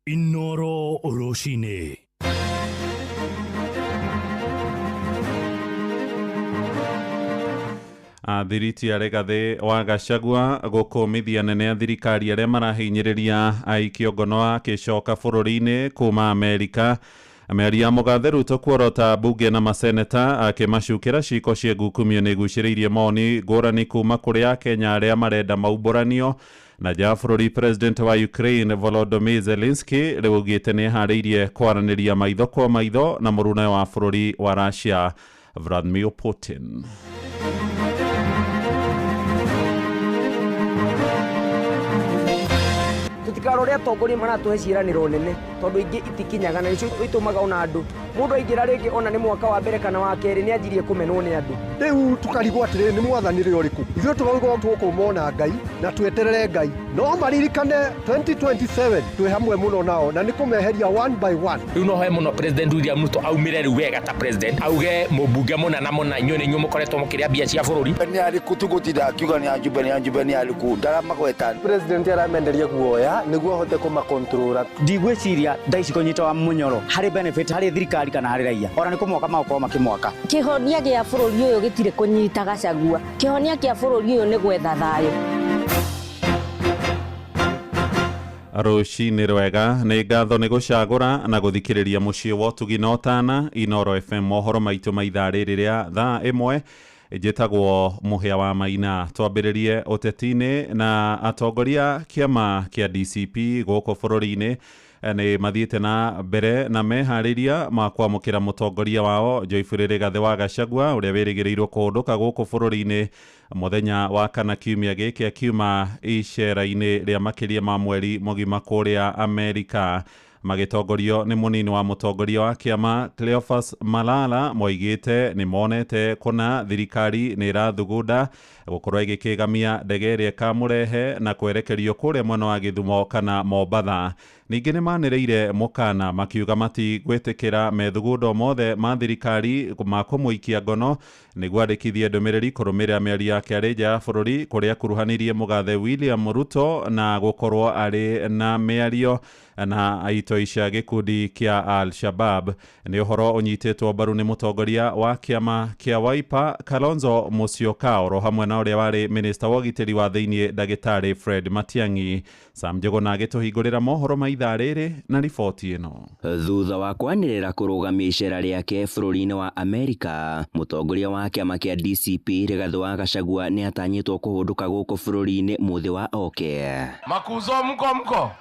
Inoro Oroshine. Thiriti Rigathi wa Gachagua gukumithia nene a thirikari aria marahinyiriria aikio ngono akicoka bururi-ini kuma Amerika. Ameria Mugathe Ruto kuorota bunge na maseneta akimacukira ciiko cia ngukumio ni guciriirie moni ngurani kuma kuri a Kenya aria marenda maumburanio na ja bururi. President wa Ukraine Volodymyr Zelensky riu ugite ni hariirie kwaraniria maitho kwa maitho na murune wa bururi wa Russia Vladimir Putin. Tutikaroria tongori maratuhe ciiraniro nene tondu ingi itikinyaga na nicio itumaga ona andu mundu aingira ringi ona ni mwaka wa mbere kana wa keri ni anjirie kumenwo ni andu riu tukarigwo atiri ni mwathanire uriku ithuĩ tũraugwo tũkũmona Ngai na tweterere Ngai no maririkane 2027 twĩ hamwe muno nao na nĩ kũmeheria one by one. Riu no he muno President William Ruto aumire riu wega ta president auge mũmbunge mũna na mũna inyuĩ nĩ inyuĩ mũkoretwo mũkĩrĩa mbia cia bũrũri ni ariku tugutida akiuga ni anjube ni ariku ndaramagweta. President aramenderia guoya nĩguo ahote kũmakontrora. Ndigwĩciria ndaici kũnyita wa mũnyoro harĩ benefit harĩ thirikari kana harĩ raia ona nĩ kũmwaka maũkorwo makĩmwaka. Kĩhonia gĩa bũrũri ũyũ gĩtirĩ kũnyita Gachagua. Kĩhonia kĩa bũrũri ũyũ nĩ gwetha thayũ. Ruciinĩ rwega nĩ ngatho nĩ gũcagũra na gũthikĩrĩria mũciĩ wa ũtugi na ũtana Inoro FM mohoro maitũ ma ithaa rĩrĩ rĩa thaa ĩmwe. Njĩtagwo Mũhĩa wa Maina. Twambĩrĩrie ũteti-inĩ na atongoria kĩama kĩa DCP gũkũ bũrũri-inĩ nĩ mathiĩte na mbere na meharĩria ma kwamũkĩra mũtongoria wao Joyfrey Rigathi wa Gachagua ũrĩa wĩrĩgĩrĩirwo kũhũndũka gũkũ bũrũri-inĩ mũthenya wa kana kiumia gĩkĩ akiuma icera-inĩ rĩa makĩria ma mweri mũgima kũrĩa Amerika. Magĩtongorio nĩ mũnini wa mũtongoria wa kĩama Cleophas Malala moigĩte nĩ monete kuna thirikari nĩ ĩrathugunda gũkorwo ĩgĩkĩgamia ndege ĩrĩa ĩkamũrehe na kwerekerio kũrĩa mwena wa Gĩthumo kana Mombatha. Ningĩ nĩ manĩrĩire mũkana makiuga matigwĩtĩkĩra methugundo mothe ma thirikari ma kũmũikia ngono nĩguo andĩkithie ndũmĩrĩri kũrũmĩrĩra mĩario yake arĩ nja ya bũrũri kũrĩa akuruhanirie Mũgathe William Ruto na gũkorwo arĩ na mĩario na aitoi cia gĩkundi kĩa Al-Shabab. Nĩ ũhoro ũnyitĩtwo mbaru nĩ mũtongoria wa kĩama kĩa Wiper Kalonzo Musyoka oro hamwe na ũrĩa warĩ minista wa ũgitĩri wa thĩinĩ Ndagĩtarĩ Fred Matiang'i. Sam Njuguna agĩtũhingũrĩra mohoro ma ithaa rĩrĩ na riboti ĩno. Thutha wa kwanĩrĩra kũrũgamia icera rĩake bũrũri-inĩ wa Amerika, mũtongoria wa kĩama kĩa DCP Rigathi wa Gachagua nĩ atanyĩtwo kũhũndũka gũkũ bũrũri-inĩ mũthĩ wa oke. Makuzo mko.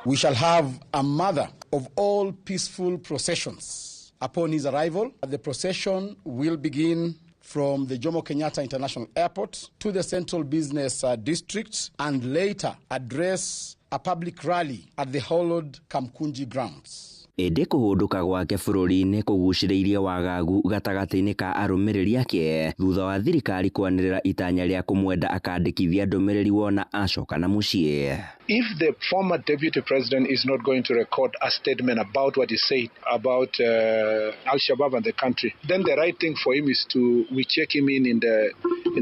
We shall have a mother of all peaceful processions. Upon his arrival, the procession will begin from the Jomo Kenyatta International Airport to the Central Business District and later address a public rally at the hallowed Kamkunji grounds. Ĩndĩ kũhũndũka gwake bũrũri-inĩ kũgucĩrĩirie wagagu gatagatĩ-inĩ ka arũmĩrĩri ake thutha wa thirikari kwanĩrĩra itanya rĩa kũmwenda akandĩkithia ndũmĩrĩri wona acoka na mũciĩ. If the former deputy president is not going to record a statement about what he said about Al-Shabaab and the country, then the right thing for him is we check him in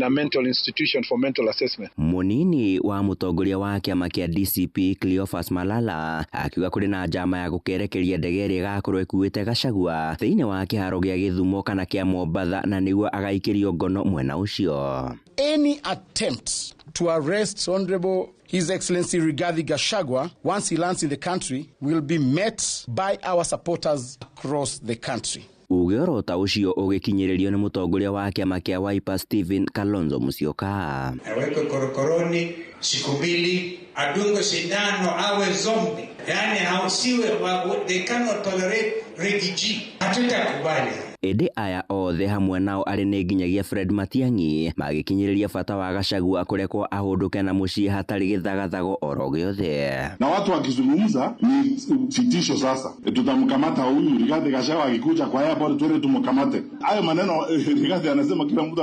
a mental institution for mental assessment. Mũnini wa mũtongoria wa kĩama kĩa DCP Cleophas Malala akiuga kũrĩ na njama ya gũkerekeria ndege ĩrĩa ĩgakorwo ĩkuĩte Gachagua thĩinĩ wa kĩharo gĩa Gĩthumo kana kĩa Mombatha na nĩguo agaikĩrio ngono mwena ũcio. Any attempt to arrest Honorable His Excellency Rigathi Gachagua once he lands in the country will be met by our supporters across the country. Ugeorota ũcio ũgĩkinyĩrĩrio nĩ mũtongoria wa kĩama kĩa Wiper Stephen Kalonzo Musyoka. Aweke korokoroni siku mbili, adungwe sindano awe zombie. Yani hausiwe they cannot tolerate refugee. Hatutakubali. Ĩndĩ aya othe hamwe nao arĩ nĩ nginyagia Fred Matiang'i magĩkinyĩrĩria bata wa Gachagua kũrekwo ahũndũke na mũciĩ hatarĩ gĩthagathago oro gĩothe. Na watu wakizungumza ni fitisho sasa. Tutamkamata huyu Rigathi Gachagua akikuja kwa airport twende tumkamate. Hayo maneno Rigathi anasema kila mtu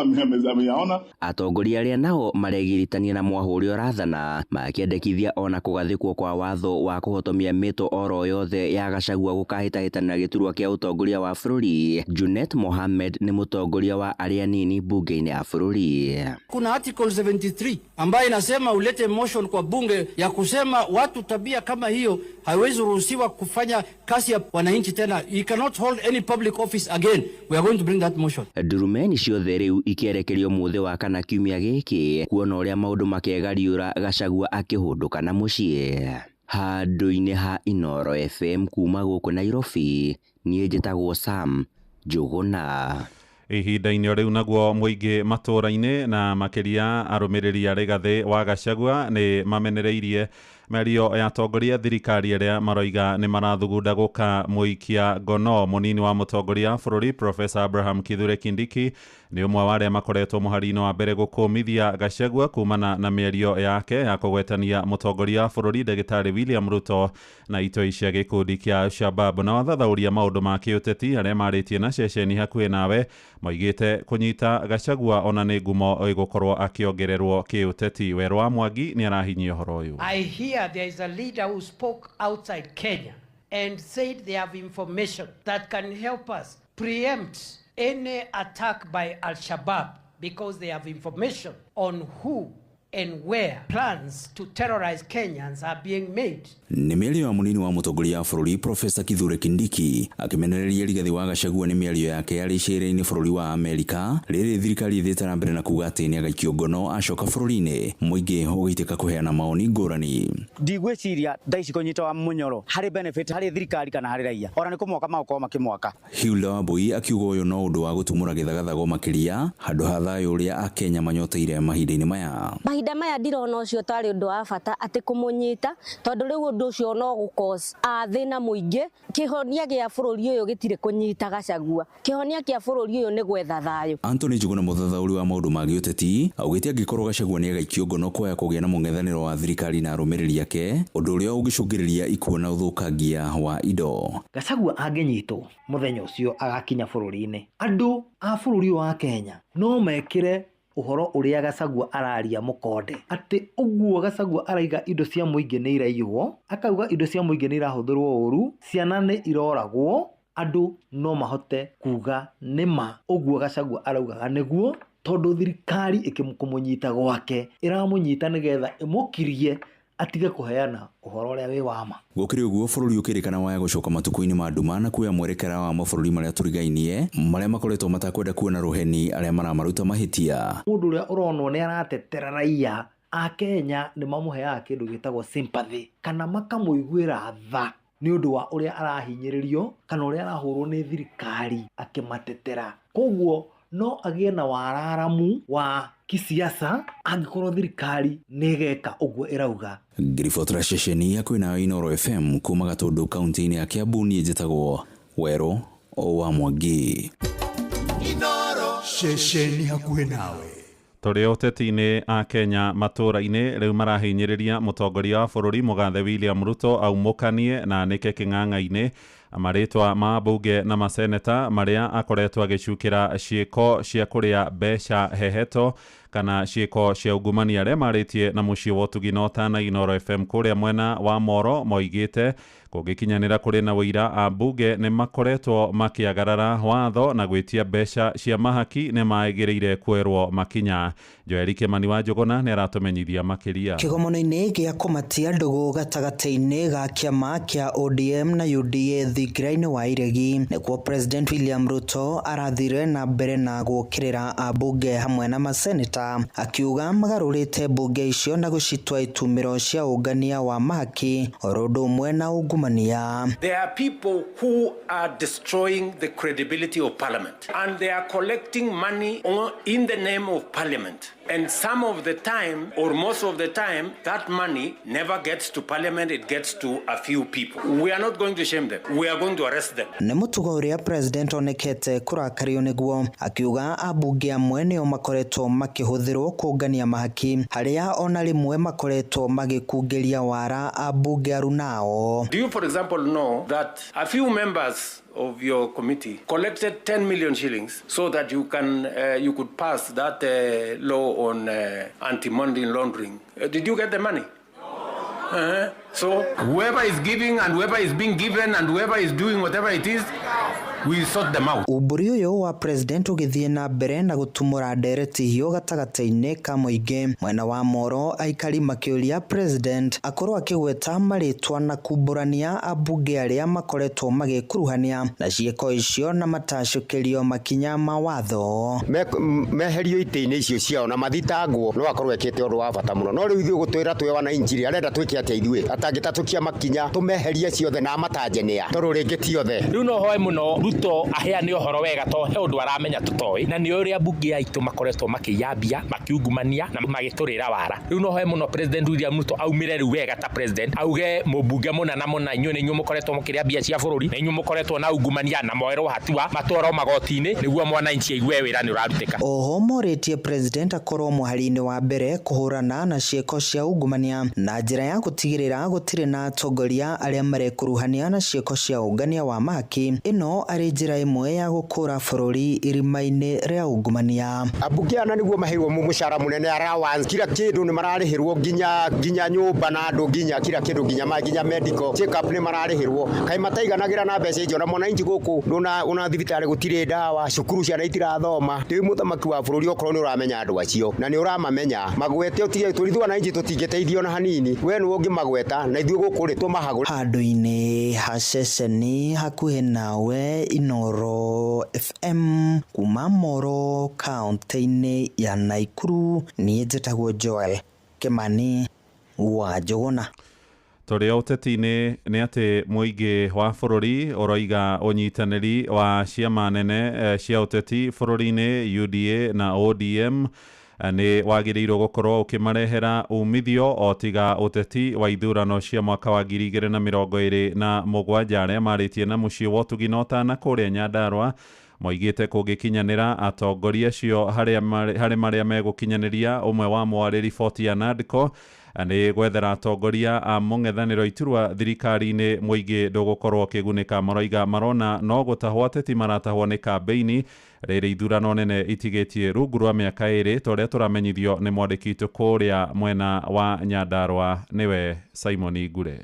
ameyaona. Atongoria arĩa nao maregiritania na mwahũri ũrathana makĩendekithia ona kũgathĩkwo kwa watho wa kũhotomia mĩto oro yothe ya Gachagua gũkahĩtahĩtanĩra gĩturwa kĩa ũtongoria wa bũrũri. Junet Mohamed ni mutongoria wa aria nini bunge-ini ya bururi. Kuna article 73 ambayo inasema ulete motion kwa bunge ya kusema watu tabia kama hiyo haiwezi ruhusiwa kufanya kazi ya wananchi tena. You cannot hold any public office again. We are going to bring that motion. Ndurumeni ciothe riu ikierekerio muthe wa kana kiumia giki kuona uria maundu makegariura Gachagua akihunduka na mucii. Handu-ini ha Inoro FM kuma guku Nairobi, nie njitagwo Sam Njuguna. Ihinda-inĩ rĩu naguo mũingĩ matũra-inĩ na makiria arũmĩrĩri a Rigathi wa Gachagua nĩ mamenereirie mĩario ya atongoria thirikari arĩa maroiga nĩ marathugunda gũka mũikia ngono mũnini wa mũtongoria bũrũri Professor Abraham Kithure Kindiki nĩ ũmwe wa arĩa makoretwo mũhari-inĩ wa mbere gũkũmithia Gachagua kumana na mĩario yake ya kũgwetania mũtongoria bũrũri Ndagĩtarĩ William Ruto na itoi cia gĩkundi kĩa Al-Shabab. Na wathathauria maũndũ ma kĩũteti arĩa marĩtie na ceceni hakuhĩ nawe moigĩte kũnyita Gachagua ona nĩ ngumo ĩgũkorwo akĩongererwo kĩũteti. Werũ wa Mwangi nĩ arahinyia ũhoro ũyũ. I hear there is a leader who spoke outside Kenya and said they have information that can help us preempt any attack by Al-Shabaab because they have information on who and where plans to terrorize Kenyans are being made. Nĩ mĩario ya mũnini wa mũtongoria bũrũri Professor Kithure Kindiki akĩmenereria Rigathi wa Gachagua nĩ mĩario yake yarĩ icera-inĩ bũrũri wa Amerika rĩrĩ thirikari ĩthiĩte na mbere na kuuga atĩ nĩ agaikio ngono acoka bũrũri-inĩ mũingĩ ũgĩitĩka kũheana maoni ngũrani. Ndigwĩciria thaici kũnyita wa mũnyoro harĩ benefit harĩ thirikari kana harĩ raia ona nĩ kũmoka maũkorwo makĩmoka. Hilda Wambui akiuga ũyũ no ũndũ wa gũtumũra gĩthagathago makĩria handũ ha thayũ ũrĩa akenya manyoteire mahinda-inĩ maya. Mahinda maya ndirona ũcio tarĩ ũndũ wa bata atĩ kũmũnyita tondũ rĩu ũndũ ũcio no gũcause thĩna mũingĩ. Kĩhonia gĩa bũrũri ũyũ gĩtirĩ kũnyita Gachagua. Kĩhonia kĩa bũrũri ũyũ nĩ gwetha thayũ. Anthony Njuguna mũthathaũri wa maũndũ ma gĩũteti augĩte angĩkorwo Gachagua nĩ agaikio ngono kwaya kũgĩa na mũng'ethanĩro wa thirikari na arũmĩrĩri ake ũndũ ũrĩa ũngĩcũngĩrĩria ikuũ na ũthũkangia wa indo. Gachagua angĩnyitwo mũthenya ũcio agakinya bũrũri-inĩ, andũ a bũrũri wa Kenya no mekĩre uhoro uria Gachagua araria mukonde ati uguo Gachagua araiga indo cia muingi ni iraiywo, akauga indo cia muingi ni irahuthirwo uru, ciana ni iroragwo, andu no mahote kuga nima uguo Gachagua araugaga niguo tondu thirikari ikimukumunyita gwake iramunyita nigetha imukirie atige kuheana uhoro uria wi wama. Gukiri uguo bũrũri ũkĩrĩkana waya gũcoka matukũ-inĩ ma nduma na kuoya mwerekera wa mabũrũri marĩa tũrigainie marĩa makoretwo matakwenda kuona ruheni arĩa maramaruta mahĩtia. Mũndũ ũrĩa ũronwo nĩ aratetera raia a Kenya nĩ mamuheaga kĩndũ gĩtagwo sympathy kana makamũiguĩra tha nĩ ũndũ wa ũrĩa arahinyĩrĩrio kana ũrĩa arahũrwo nĩ thirikari akĩmatetera. Koguo no agĩe na wararamu wa kisiasa angĩkorwo thirikari nĩgeka ũguo ĩrauga. Ngiribotra ceceni ya kwĩna Inoro FM kuma Gatundu kaunti-inĩ ya Kiambu niĩ njĩtagwo Werũ wa Mwangi. Inoro ceceni hakuhĩ nawe. Tũrĩ ũteti-inĩ a Kenya matũra-inĩ rĩu marahinyĩrĩria mũtongoria wa bũrũri Mũgathe William Ruto aumũkanie na anĩke kĩng'ang'a-inĩ marĩtwa ma mbunge na maseneta marĩa akoretwo agĩcukĩra ciĩko cia kũrĩa mbeca heheto kana ciĩko cia ungumania arĩa marĩtie na mũciĩ wa ũtugi na ũtana Inoro FM kũrĩa mwena wa Moro moigĩte kũngĩkinyanĩra kũrĩ na wĩira a mbunge nĩ makoretwo makĩagarara watho na gwĩtia mbeca cia mahaki nĩ maagĩrĩire kuoerwo makinya. Joel Kimani wa Njuguna nĩ aratũmenyithia makĩria. Kĩgomano-inĩ gĩa kũmatia ndũgũ gatagatĩ-inĩ ga kĩama kĩa ODM na UDA thigira-inĩ wa iregi nĩkuo President William Ruto arathire na mbere na gũkĩrĩra ambunge hamwe na maseneta akiuga magarũrĩte mbunge icio na gũcitua itumĩro cia ũngania wa mahaki oro ũndũ ũmwe na ungumania. There are people who are destroying the credibility of Parliament and they are collecting money in the name of Parliament. And some of the time, or most of the time, that money never gets to Parliament, it gets to a few people. We are not going to shame them. We are going to arrest them. Nĩ mũtugo ũrĩa President onekete kũrakario nĩguo akiuga ambunge amwe nĩo makoretwo makĩhũthĩrwo kũngania mahaki harĩa ona rĩmwe makoretwo magĩkungĩria wara ambunge arunao. Do you, for example, know that a few members of your committee collected 10 million shillings so that you could pass that law on anti-money laundering? Did you get the money? So whoever is giving and whoever is being given and whoever is doing whatever it is, we will sort them out. Umburi uyu wa president ugithie na mbere na gutumura ndereti hiyo gatagataine ka muingi mwena wa Moro aikari makiuria president akorwo akigweta maritwa na kumburania abunge aria makoretwo magikuruhania na cieko icio na matashukirio makinya mawatho meherio ite-ini icio ciao na mathitangwo no akorwo ekete undu wa bata muno no riu ithuĩ gutwira twe wana injiri arenda twike atia ithuĩ atangitatukia makinya tumeherie ciothe na matanjenia toru ringi tiothe riu no hoe muno Ruto aheane uhoro wega to he undu aramenya tutoi na ni uria bunge aitu makoretwo makiyambia makiungumania na magiturira wara riu no hoe muno president William Ruto aumire riu wega ta president auge mubunge munana muna inyuĩ mukoretwo mukiria mbia cia bururi na inyuĩ mukoretwo na ungumania na moerwo hatua matwaro magoti-ini niguo mwana inchi igwe wira ni urarutika. Oho moretie president akorwo muhari-ini wa mbere kuhurana na cieko cia ungumania na njira ya gutigirira gutire na atongoria aria marekuruhania na cieko cia ungania wa maki ino ari njira imwe ya gukura bururi irima-ini ria ungumania. Abunge ana niguo maheirwo mucara munene allowance kila kindu ni mararihirwo ginya nyumba na andu ginya kila kindu ginya medical check up ni mararihirwo kai mataiganagĩra na mbeca icio na mwananchi guku una thibitari gutire dawa cukuru ciana itirathoma riu muthamaki wa bururi okorwo ni uramenya andu acio na ni uramamenya magwete utige turithu wananchi tutingiteithio na hanini we ni ungimagweta na ithuĩ guku ri tumahagũra handu-ini ha ceceni hakuhi nawe Inoro FM kuma Moro kaunti-ini ya Naikuru ni njĩtagwo Joel Kimani wa Njuguna. Tũrĩ ũteti-inĩ nĩ atĩ mũingĩ wa bũrũri ũroiga ũnyitanĩri wa ciama nene cia ũteti bũrũri-inĩ UDA na ODM nĩ wagĩrĩirwo gũkorwo ũkĩmarehera umithio o tiga ũteti wa ithurano cia mwaka wa 2027 arĩa marĩtie na mũciĩ wa ũtugi na ũtana kũrĩa Nyandarua moigĩte kũngĩkinyanĩra atongoria acio harĩ marĩa megũkinyanĩria ũmwe wa mwarĩ riboti ya NADCO nĩ gwethera atongoria a mũng'ethanĩro iturwa thirikari-inĩ mũingĩ ndũgũkorwo ũkĩgunĩka. Maroiga marona no gũtahwo ateti maratahwo nĩ kambeini rĩrĩ ithurano nene itigĩtie rungu rwa mĩaka ĩrĩ torĩa tũramenyithio nĩ mwandĩki witũ kũrĩa mwena wa Nyandarua nĩwe Simon Ngure.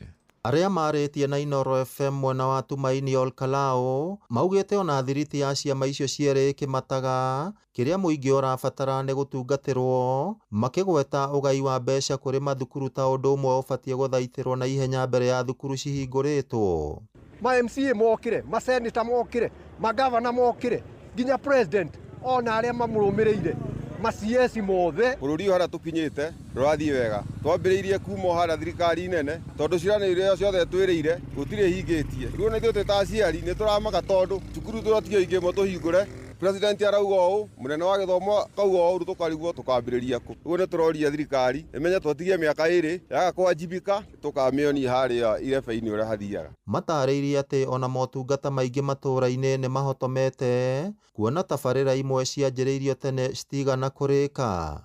Aria marĩtie na Inoro FM mwena wa Tumaini Olkalao maugĩte ona thiriti ya ciama icio cierĩ kĩmataga kĩrĩa mũingĩ ũrabatara nĩ gũtungatĩrwo makĩgweta ũgai wa mbeca kũrĩ mathukuru ta ũndũ ũmwe ũbatiĩ gũthaitĩrwo na ihenya mbere ya thukuru cihingũrĩtwo. Ma MCA mokire, ma senator mokire, ma governor mokire, nginya president ona arĩa mamũrũmĩrĩire maciesi mothe bururi hara tukinyite rurathie wega twambiriirie kuma hara thirikari nene tondu cirane iria ciothe twirĩire gutire hingitie riu na ithuĩ ta aciari ni turamaka tondu cukuru turatigio ingĩ tuhingũre president arauga ũũ munene wa gĩthomo kauga ũũ tukarigwo tukambĩrĩria kũ ũguo nĩ tũroria thirikari ĩmenye twatigie mĩaka ĩrĩ yaga kwanjibika tukamĩoni harĩa irebe-inĩ ũrĩa hathiaga. Matarĩirie atĩ ona motungata maingĩ matũra-inĩ nĩ mahotomete kuona tabarĩra imwe cianjĩrĩirio tene citigana kũrĩka.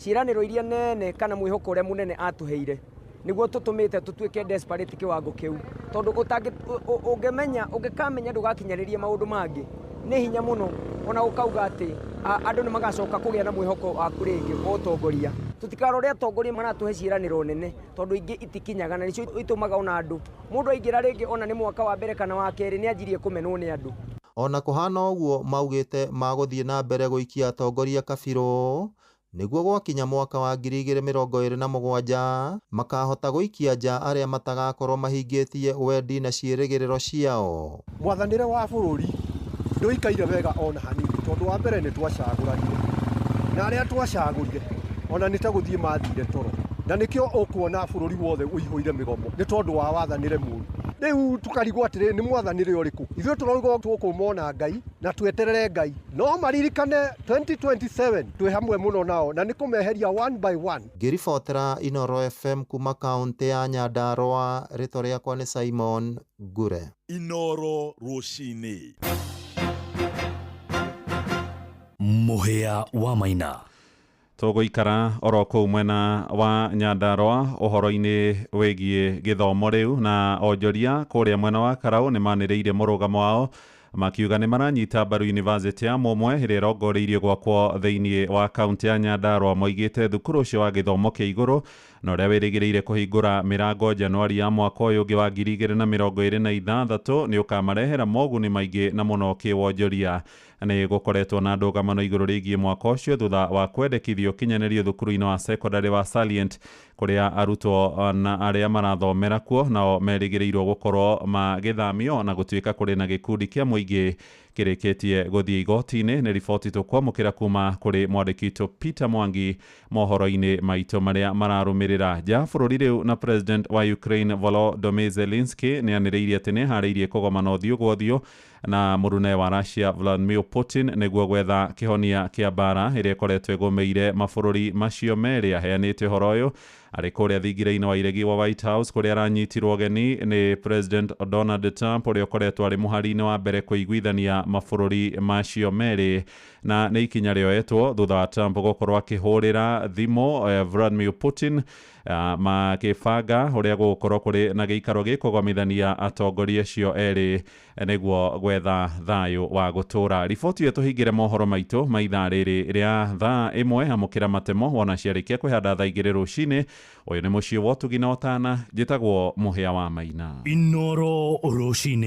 Ciĩranĩro iria nene kana mwĩhoko ũrĩa mũnene atũheire niguo tũtũmĩte tũtuĩke desperate kĩwango kĩu tondu ũngĩkamenya ndũgakinyanĩria maũndũ mangĩ nĩ hinya mũno ona ũkauga atĩ andũ nĩ magacoka kũgĩa na mwĩhoko waku rĩngĩ ũtongoria. Tutikarore atongoria maratũhe ciĩranĩro nene tondu ingĩ itikinyaga na nĩcio itũmaga ona andũ mũndũ aingĩra rĩngĩ ona nĩ mwaka wa mbere kana wa kerĩ nĩ anjirie kũmenwo nĩ andũ. Ona kũhana ũguo maugĩte magũthiĩ na mbere gũikia atongoria kabirũ nĩguo gwakinya mwaka wa 2027 makahota gũikia nja arĩa matagakorwo mahingĩtie wendi na ciĩrĩgĩrĩro ciao. Mwathanĩre wa bũrũri ndũikaire wega ona hanini tondu wa mbere nĩ twacagũranire na arĩa twacagũrire ona nĩ ta gũthiĩ mathire toro na nĩkĩo ũkuona bũrũri wothe ũihũire mĩgomo nĩ tondu wa wathanĩre mũru. Rĩu tukarigwo atĩrĩ nĩ mwathanĩre ũrĩkũ? Ithuĩ tũrauga tũkũmona Ngai na tweterere Ngai no maririkane 2027 twĩ hamwe mũno nao na nĩ kũmeheria one by one. Ngĩribotera Inoro FM kuma kaunti ya Nyandarua, rĩtwa rĩakwa nĩ Simon Ngure. Inoro rũcinĩ. Mũhĩa wa Maina. Tũgũikara oro kũu mwena wa Nyandarua ũhoro-inĩ wĩgiĩ gĩthomo rĩu na onjoria kũrĩa mwena wa Karaũ nĩ manĩrĩire mũrũgamo wao makiuga nĩ maranyita mbaru University ya Momwe ĩrĩa ĩrongoreirio gwakwo thĩinĩ wa kaunti ya Nyandarua. Moigĩte thukuru ũcio wa gĩthomo kĩa igũrũ na ũrĩa wĩrĩgĩrĩire kũhingũra mĩrango Januari ya mwaka ũyũ ũngĩ wa 2026 nĩ ũkamarehera moguni maingĩ na mũno kĩwonjoria. Nĩ gũkoretwo na ndũgamano igũrũ rĩgiĩ mwaka ũcio thutha wa kwendekithio kinyanĩrio thukuru-inĩ wa secondary wa Salient kũrĩa arutwo na arĩa marathomera kuo nao merĩgĩrĩirwo gũkorwo magĩthamio na gũtuĩka kũrĩ na gĩkundi kĩa mũingĩ kĩrĩkĩtie gũthiĩ igoti-inĩ. Nĩ riboti tũkwamũkĩra kuma kũrĩ mwandĩki witũ Peter Mwangi mohoro-inĩ maitũ marĩa mararũmĩrĩra. Ja bũrũri rĩu na president wa Ukraine Volodymyr Zelensky nĩ anĩrĩirie atĩ nĩ harĩirie kũgomana ũthiũ kwa ũthiũ na mũrune wa Russia Vladimir Putin nĩguo gwetha kĩhonia kĩa mbara ĩrĩa ĩkoretwo ĩgũmĩire mabũrũri macio merĩ. Aheanĩte ũhoro ũyũ arĩ kũrĩa thingira-inĩ wa iregi wa White House kũrĩa aranyitirwo ũgeni nĩ President Donald Trump ũrĩa ũkoretwo arĩ mũhari-inĩ wa mbere kũiguithania mabũrũri macio merĩ, na nĩ ikinya rĩoetwo thutha wa Trump gũkorwo akĩhũrĩra thimũ Vladimir Putin makĩbanga ũrĩa gũgũkorwo kũrĩ na gĩikaro gĩkũgomithania atongoria acio erĩ nĩguo gwetha thayũ wa gũtũra. Riboti ĩyo tũhingĩre mohoro maitũ ma ithaa rĩrĩ rĩa thaa ĩmwe amũkĩra matemo wona ciarĩkia kwĩhanda thaa igĩrĩ rũcinĩ. Ũyũ nĩ mũciĩ wa Ũtugi na Otana, njĩtagwo Mũhĩa wa Maina. Inoro rũcinĩ.